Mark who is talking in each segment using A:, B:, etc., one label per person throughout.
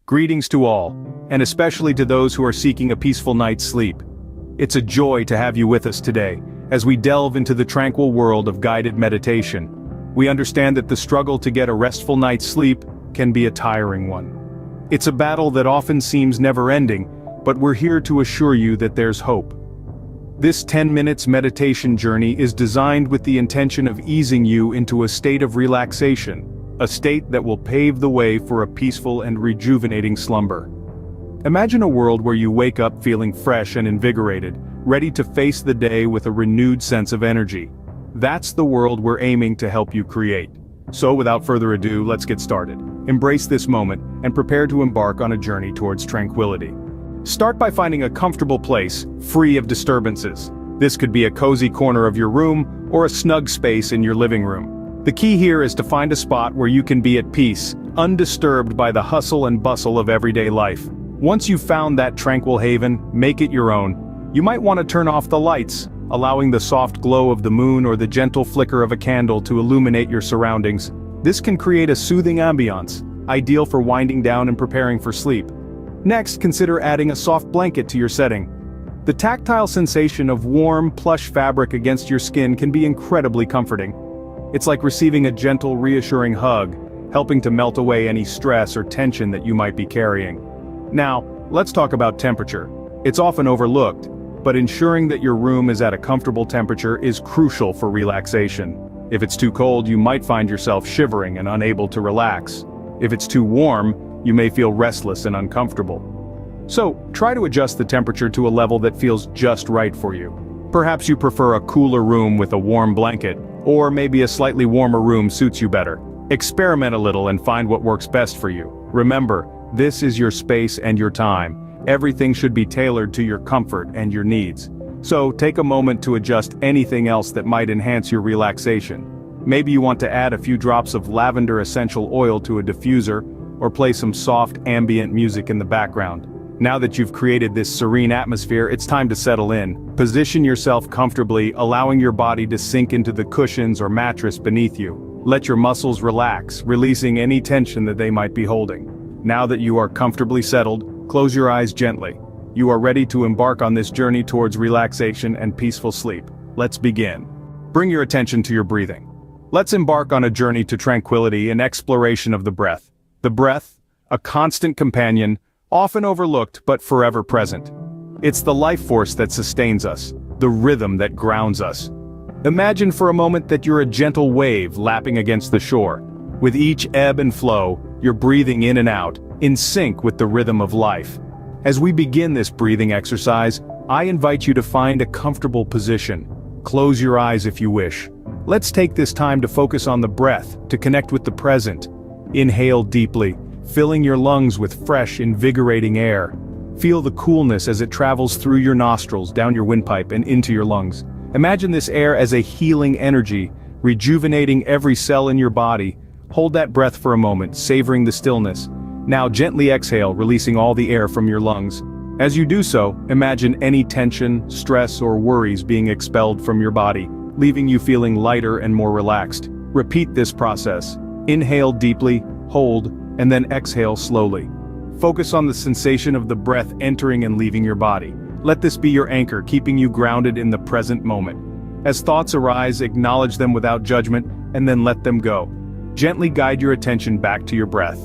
A: Greetings to all, and especially to those who are seeking a peaceful night's sleep. It's a joy to have you with us today, as we delve into the tranquil world of guided meditation. We understand that the struggle to get a restful night's sleep can be a tiring one. It's a battle that often seems never-ending, but we're here to assure you that there's hope. This 10 minutes meditation journey is designed with the intention of easing you into a state of relaxation, a state that will pave the way for a peaceful and rejuvenating slumber. Imagine a world where you wake up feeling fresh and invigorated, ready to face the day with a renewed sense of energy. That's the world we're aiming to help you create. So without further ado, let's get started. Embrace this moment and prepare to embark on a journey towards tranquility. Start by finding a comfortable place, free of disturbances. This could be a cozy corner of your room or a snug space in your living room. The key here is to find a spot where you can be at peace, undisturbed by the hustle and bustle of everyday life. Once you've found that tranquil haven, make it your own. You might want to turn off the lights, allowing the soft glow of the moon or the gentle flicker of a candle to illuminate your surroundings. This can create a soothing ambiance, ideal for winding down and preparing for sleep. Next, consider adding a soft blanket to your setting. The tactile sensation of warm, plush fabric against your skin can be incredibly comforting. It's like receiving a gentle, reassuring hug, helping to melt away any stress or tension that you might be carrying. Now, let's talk about temperature. It's often overlooked, but ensuring that your room is at a comfortable temperature is crucial for relaxation. If it's too cold, you might find yourself shivering and unable to relax. If it's too warm, you may feel restless and uncomfortable. So, try to adjust the temperature to a level that feels just right for you. Perhaps you prefer a cooler room with a warm blanket, or maybe a slightly warmer room suits you better. Experiment a little and find what works best for you. Remember, this is your space and your time. Everything should be tailored to your comfort and your needs. So take a moment to adjust anything else that might enhance your relaxation. Maybe you want to add a few drops of lavender essential oil to a diffuser, or play some soft ambient music in the background. Now that you've created this serene atmosphere, it's time to settle in. Position yourself comfortably, allowing your body to sink into the cushions or mattress beneath you. Let your muscles relax, releasing any tension that they might be holding. Now that you are comfortably settled, close your eyes gently. You are ready to embark on this journey towards relaxation and peaceful sleep. Let's begin. Bring your attention to your breathing. Let's embark on a journey to tranquility and exploration of the breath. The breath, a constant companion, often overlooked but forever present. It's the life force that sustains us, the rhythm that grounds us. Imagine for a moment that you're a gentle wave lapping against the shore. With each ebb and flow, you're breathing in and out, in sync with the rhythm of life. As we begin this breathing exercise, I invite you to find a comfortable position. Close your eyes if you wish. Let's take this time to focus on the breath, to connect with the present. Inhale deeply, filling your lungs with fresh, invigorating air. Feel the coolness as it travels through your nostrils, down your windpipe, and into your lungs. Imagine this air as a healing energy, rejuvenating every cell in your body. Hold that breath for a moment, savoring the stillness. Now gently exhale, releasing all the air from your lungs. As you do so, imagine any tension, stress, or worries being expelled from your body, leaving you feeling lighter and more relaxed. Repeat this process. Inhale deeply, hold, and then exhale slowly. Focus on the sensation of the breath entering and leaving your body. Let this be your anchor, keeping you grounded in the present moment. As thoughts arise, acknowledge them without judgment, and then let them go. Gently guide your attention back to your breath.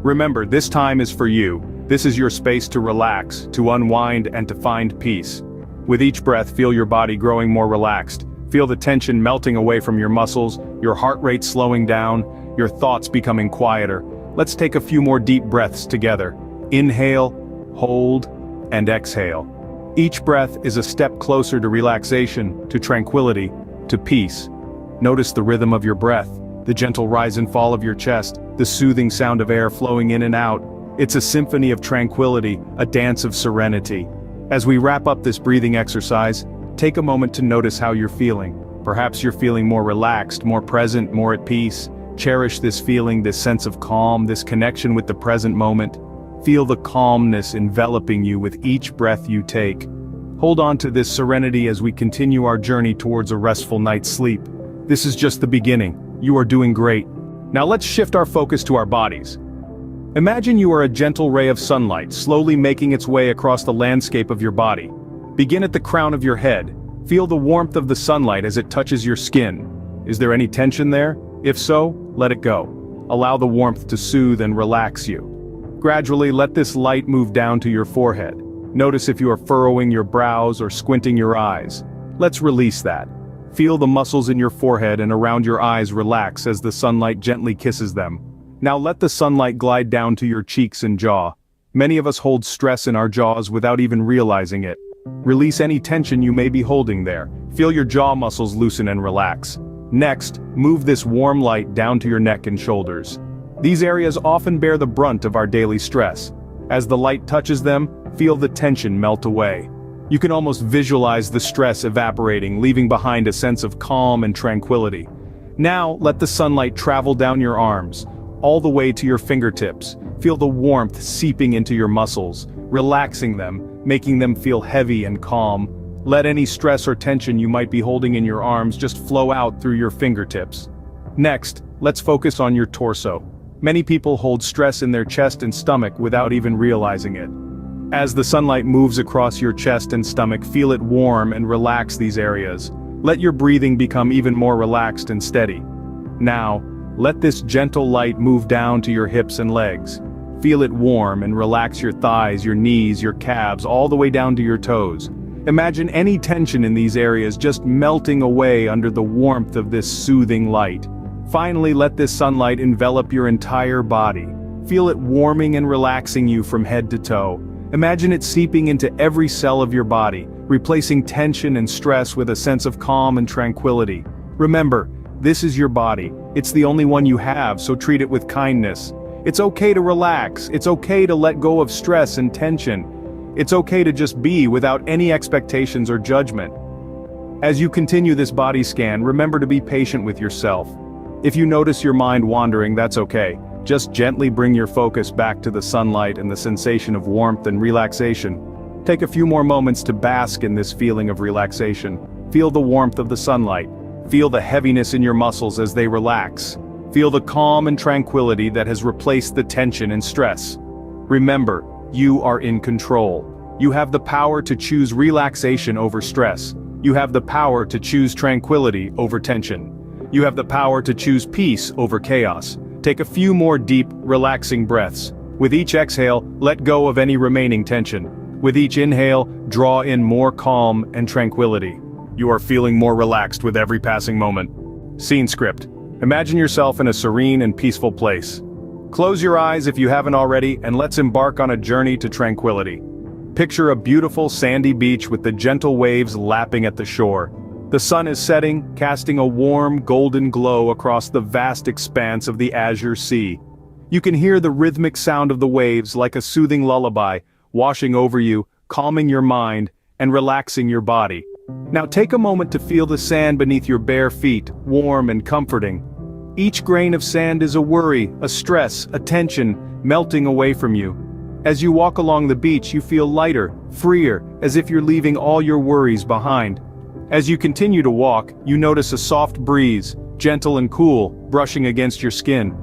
A: Remember, this time is for you. This is your space to relax, to unwind, and to find peace. With each breath, feel your body growing more relaxed. Feel the tension melting away from your muscles, your heart rate slowing down, your thoughts becoming quieter. Let's take a few more deep breaths together. Inhale, hold, and exhale. Each breath is a step closer to relaxation, to tranquility, to peace. Notice the rhythm of your breath, the gentle rise and fall of your chest, the soothing sound of air flowing in and out. It's a symphony of tranquility, a dance of serenity. As we wrap up this breathing exercise, take a moment to notice how you're feeling. Perhaps you're feeling more relaxed, more present, more at peace. Cherish this feeling, this sense of calm, this connection with the present moment. Feel the calmness enveloping you with each breath you take. Hold on to this serenity as we continue our journey towards a restful night's sleep. This is just the beginning. You are doing great. Now let's shift our focus to our bodies. Imagine you are a gentle ray of sunlight slowly making its way across the landscape of your body. Begin at the crown of your head. Feel the warmth of the sunlight as it touches your skin. Is there any tension there? If so, let it go. Allow the warmth to soothe and relax you. Gradually, let this light move down to your forehead. Notice if you are furrowing your brows or squinting your eyes. Let's release that. Feel the muscles in your forehead and around your eyes relax as the sunlight gently kisses them. Now let the sunlight glide down to your cheeks and jaw. Many of us hold stress in our jaws without even realizing it. Release any tension you may be holding there. Feel your jaw muscles loosen and relax. Next, move this warm light down to your neck and shoulders. These areas often bear the brunt of our daily stress. As the light touches them, feel the tension melt away. You can almost visualize the stress evaporating, leaving behind a sense of calm and tranquility. Now, let the sunlight travel down your arms, all the way to your fingertips. Feel the warmth seeping into your muscles, relaxing them, making them feel heavy and calm. Let any stress or tension you might be holding in your arms just flow out through your fingertips. Next, let's focus on your torso. Many people hold stress in their chest and stomach without even realizing it. As the sunlight moves across your chest and stomach, feel it warm and relax these areas. Let your breathing become even more relaxed and steady. Now, let this gentle light move down to your hips and legs. Feel it warm and relax your thighs, your knees, your calves, all the way down to your toes. Imagine any tension in these areas just melting away under the warmth of this soothing light. Finally, let this sunlight envelop your entire body. Feel it warming and relaxing you from head to toe. Imagine it seeping into every cell of your body, replacing tension and stress with a sense of calm and tranquility. Remember, this is your body. It's the only one you have, so treat it with kindness. It's okay to relax. It's okay to let go of stress and tension. It's okay to just be without any expectations or judgment. As you continue this body scan, remember to be patient with yourself. If you notice your mind wandering, that's okay. Just gently bring your focus back to the sunlight and the sensation of warmth and relaxation. Take a few more moments to bask in this feeling of relaxation. Feel the warmth of the sunlight. Feel the heaviness in your muscles as they relax. Feel the calm and tranquility that has replaced the tension and stress. Remember, you are in control. You have the power to choose relaxation over stress. You have the power to choose tranquility over tension. You have the power to choose peace over chaos. Take a few more deep, relaxing breaths. With each exhale, let go of any remaining tension. With each inhale, draw in more calm and tranquility. You are feeling more relaxed with every passing moment. Scene script. Imagine yourself in a serene and peaceful place. Close your eyes if you haven't already, and let's embark on a journey to tranquility. Picture a beautiful sandy beach with the gentle waves lapping at the shore. The sun is setting, casting a warm, golden glow across the vast expanse of the azure sea. You can hear the rhythmic sound of the waves like a soothing lullaby, washing over you, calming your mind, and relaxing your body. Now take a moment to feel the sand beneath your bare feet, warm and comforting. Each grain of sand is a worry, a stress, a tension, melting away from you. As you walk along the beach, you feel lighter, freer, as if you're leaving all your worries behind. As you continue to walk, you notice a soft breeze, gentle and cool, brushing against your skin.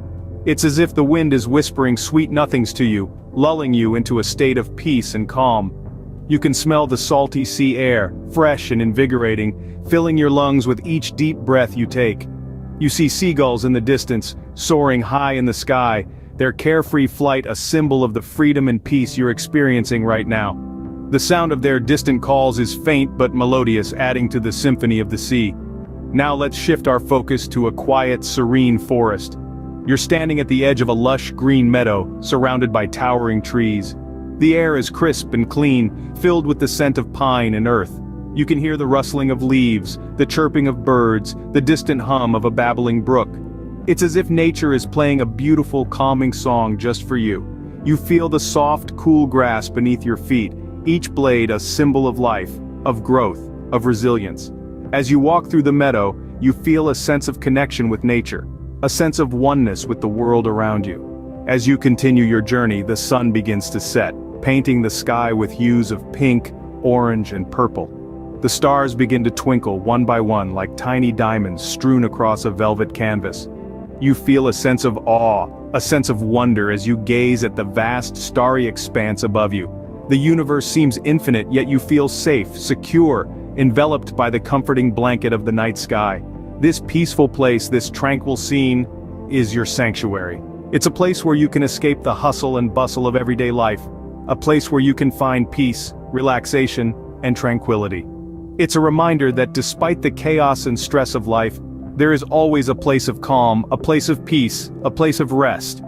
A: It's as if the wind is whispering sweet nothings to you, lulling you into a state of peace and calm. You can smell the salty sea air, fresh and invigorating, filling your lungs with each deep breath you take. You see seagulls in the distance, soaring high in the sky, their carefree flight a symbol of the freedom and peace you're experiencing right now. The sound of their distant calls is faint but melodious, adding to the symphony of the sea. Now let's shift our focus to a quiet, serene forest. You're standing at the edge of a lush green meadow, surrounded by towering trees. The air is crisp and clean, filled with the scent of pine and earth. You can hear the rustling of leaves, the chirping of birds, the distant hum of a babbling brook. It's as if nature is playing a beautiful, calming song just for you. You feel the soft, cool grass beneath your feet, each blade a symbol of life, of growth, of resilience. As you walk through the meadow, you feel a sense of connection with nature, a sense of oneness with the world around you. As you continue your journey, the sun begins to set, painting the sky with hues of pink, orange, and purple. The stars begin to twinkle one by one like tiny diamonds strewn across a velvet canvas. You feel a sense of awe, a sense of wonder as you gaze at the vast, starry expanse above you. The universe seems infinite, yet you feel safe, secure, enveloped by the comforting blanket of the night sky. This peaceful place, this tranquil scene, is your sanctuary. It's a place where you can escape the hustle and bustle of everyday life, a place where you can find peace, relaxation, and tranquility. It's a reminder that despite the chaos and stress of life, there is always a place of calm, a place of peace, a place of rest.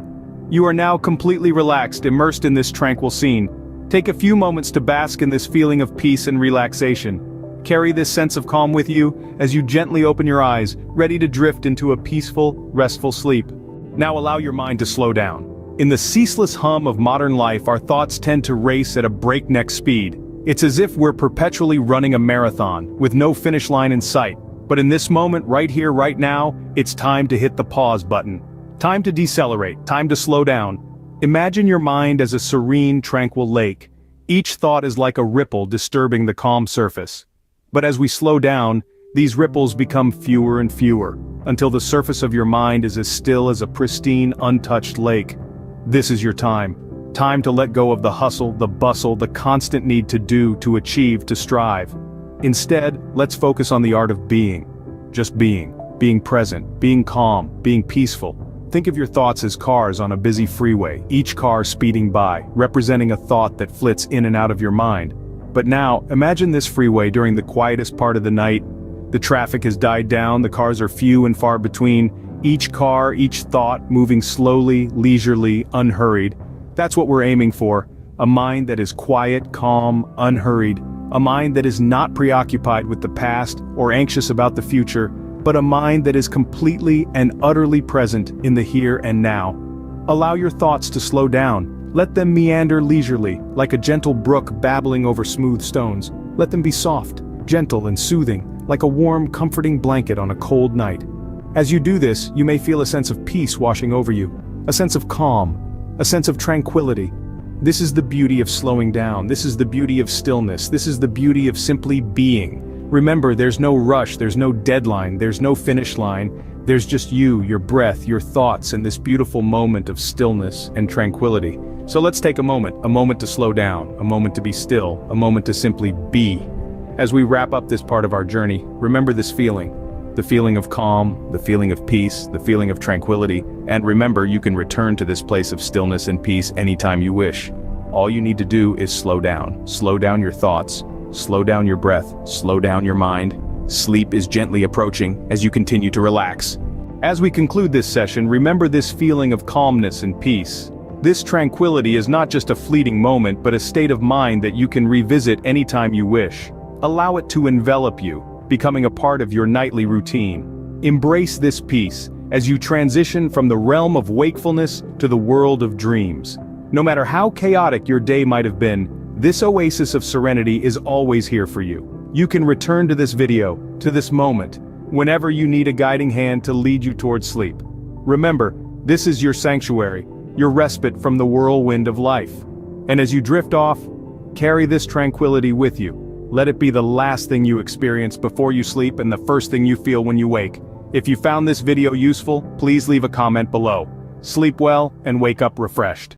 A: You are now completely relaxed, immersed in this tranquil scene. Take a few moments to bask in this feeling of peace and relaxation. Carry this sense of calm with you as you gently open your eyes, ready to drift into a peaceful, restful sleep. Now allow your mind to slow down. In the ceaseless hum of modern life, our thoughts tend to race at a breakneck speed. It's as if we're perpetually running a marathon, with no finish line in sight. But in this moment, right here, right now, it's time to hit the pause button. Time to decelerate, time to slow down. Imagine your mind as a serene, tranquil lake. Each thought is like a ripple disturbing the calm surface. But as we slow down, these ripples become fewer and fewer, until the surface of your mind is as still as a pristine, untouched lake. This is your time. Time to let go of the hustle, the bustle, the constant need to do, to achieve, to strive. Instead, let's focus on the art of being. Just being present, being calm, being peaceful. Think of your thoughts as cars on a busy freeway, each car speeding by, representing a thought that flits in and out of your mind. But now, imagine this freeway during the quietest part of the night. The traffic has died down, the cars are few and far between, each car, each thought moving slowly, leisurely, unhurried. That's what we're aiming for, a mind that is quiet, calm, unhurried, a mind that is not preoccupied with the past or anxious about the future, but a mind that is completely and utterly present in the here and now. Allow your thoughts to slow down. Let them meander leisurely, like a gentle brook babbling over smooth stones. Let them be soft, gentle and soothing, like a warm, comforting blanket on a cold night. As you do this, you may feel a sense of peace washing over you, a sense of calm, a sense of tranquility. This is the beauty of slowing down, this is the beauty of stillness, this is the beauty of simply being. Remember, there's no rush, there's no deadline, there's no finish line. There's just you, your breath, your thoughts, and this beautiful moment of stillness and tranquility. So let's take a moment to slow down, a moment to be still, a moment to simply be. As we wrap up this part of our journey, remember this feeling. The feeling of calm, the feeling of peace, the feeling of tranquility, and remember, you can return to this place of stillness and peace anytime you wish. All you need to do is slow down your thoughts, slow down your breath, slow down your mind. Sleep is gently approaching as you continue to relax. As we conclude this session, remember this feeling of calmness and peace. This tranquility is not just a fleeting moment, but a state of mind that you can revisit anytime you wish. Allow it to envelop you, becoming a part of your nightly routine. Embrace this peace as you transition from the realm of wakefulness to the world of dreams. No matter how chaotic your day might have been, this oasis of serenity is always here for you. You can return to this video, to this moment, whenever you need a guiding hand to lead you towards sleep. Remember, this is your sanctuary, your respite from the whirlwind of life. And as you drift off, carry this tranquility with you. Let it be the last thing you experience before you sleep and the first thing you feel when you wake. If you found this video useful, please leave a comment below. Sleep well and wake up refreshed.